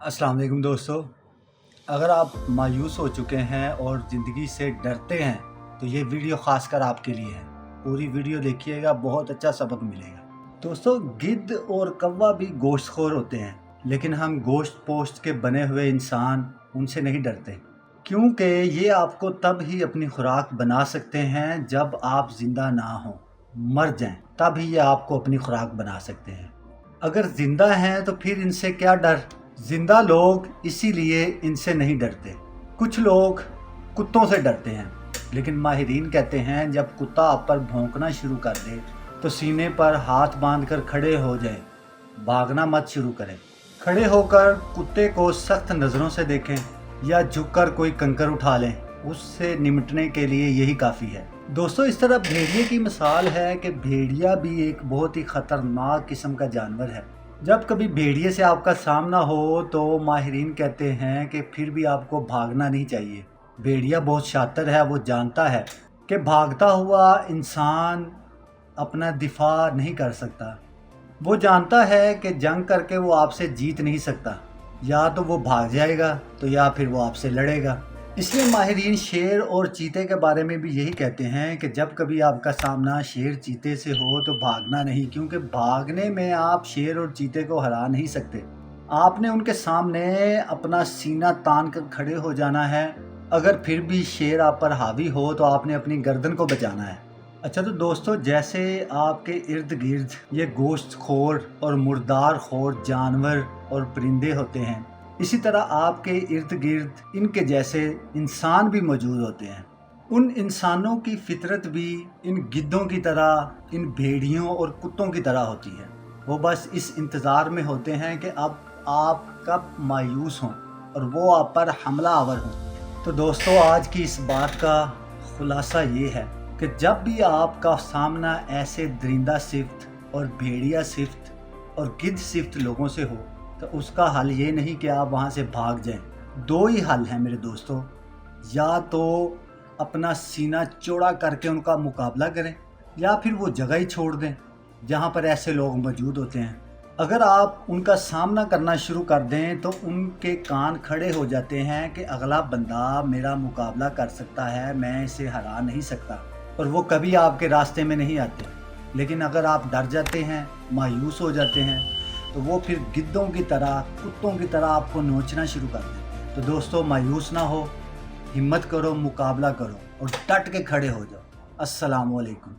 अस्सलाम वालेकुम दोस्तों। अगर आप मायूस हो चुके हैं और ज़िंदगी से डरते हैं तो ये वीडियो ख़ास कर आपके लिए है। पूरी वीडियो देखिएगा, बहुत अच्छा सबक मिलेगा। दोस्तों, गिद्ध और कौवा भी गोश्तखोर होते हैं, लेकिन हम गोश्त पोश्त के बने हुए इंसान उनसे नहीं डरते, क्योंकि ये आपको तब ही अपनी खुराक बना सकते हैं जब आप ज़िंदा ना हों, मर जाएं, तब ही ये आपको अपनी खुराक बना सकते हैं। अगर ज़िंदा हैं तो फिर इनसे क्या डर। जिंदा लोग इसीलिए इनसे नहीं डरते। कुछ लोग कुत्तों से डरते हैं, लेकिन माहिरीन कहते हैं जब कुत्ता आप पर भौंकना शुरू कर दे तो सीने पर हाथ बांधकर खड़े हो जाए, भागना मत शुरू करें। खड़े होकर कुत्ते को सख्त नज़रों से देखें या झुककर कोई कंकर उठा लें, उससे निमटने के लिए यही काफ़ी है। दोस्तों, इस तरह भेड़िए की मिसाल है कि भेड़िया भी एक बहुत ही ख़तरनाक किस्म का जानवर है। जब कभी भेड़िए से आपका सामना हो तो माहिरीन कहते हैं कि फिर भी आपको भागना नहीं चाहिए। भेड़िया बहुत शातिर है, वो जानता है कि भागता हुआ इंसान अपना दिफा नहीं कर सकता। वो जानता है कि जंग करके वो आपसे जीत नहीं सकता, या तो वो भाग जाएगा तो या फिर वो आपसे लड़ेगा। इसलिए माहिरीन शेर और चीते के बारे में भी यही कहते हैं कि जब कभी आपका सामना शेर चीते से हो तो भागना नहीं, क्योंकि भागने में आप शेर और चीते को हरा नहीं सकते। आपने उनके सामने अपना सीना तान कर खड़े हो जाना है। अगर फिर भी शेर आप पर हावी हो तो आपने अपनी गर्दन को बचाना है। अच्छा, तो दोस्तों, जैसे आपके इर्द गिर्द ये गोश्त खोर और मुर्दार खोर जानवर और परिंदे होते हैं, इसी तरह आपके इर्द गिर्द इनके जैसे इंसान भी मौजूद होते हैं। उन इंसानों की फितरत भी इन गिद्धों की तरह, इन भेड़ियों और कुत्तों की तरह होती है। वो बस इस इंतज़ार में होते हैं कि अब आप कब मायूस हों और वो आप पर हमला आवर हों। तो दोस्तों, आज की इस बात का खुलासा ये है कि जब भी आपका सामना ऐसे दरिंदा सिफ्त और भेड़िया सिफ्त और गिद्ध सिफ्त लोगों से हो तो उसका हल ये नहीं कि आप वहाँ से भाग जाएं। दो ही हल हैं मेरे दोस्तों, या तो अपना सीना चौड़ा करके उनका मुकाबला करें, या फिर वो जगह ही छोड़ दें जहाँ पर ऐसे लोग मौजूद होते हैं। अगर आप उनका सामना करना शुरू कर दें तो उनके कान खड़े हो जाते हैं कि अगला बंदा मेरा मुकाबला कर सकता है, मैं इसे हरा नहीं सकता, और वो कभी आपके रास्ते में नहीं आते। लेकिन अगर आप डर जाते हैं, मायूस हो जाते हैं, तो वो फिर गिद्धों की तरह, कुत्तों की तरह आपको नोचना शुरू कर देते हैं। तो दोस्तों, मायूस ना हो, हिम्मत करो, मुकाबला करो और डट के खड़े हो जाओ। अस्सलाम वालेकुम।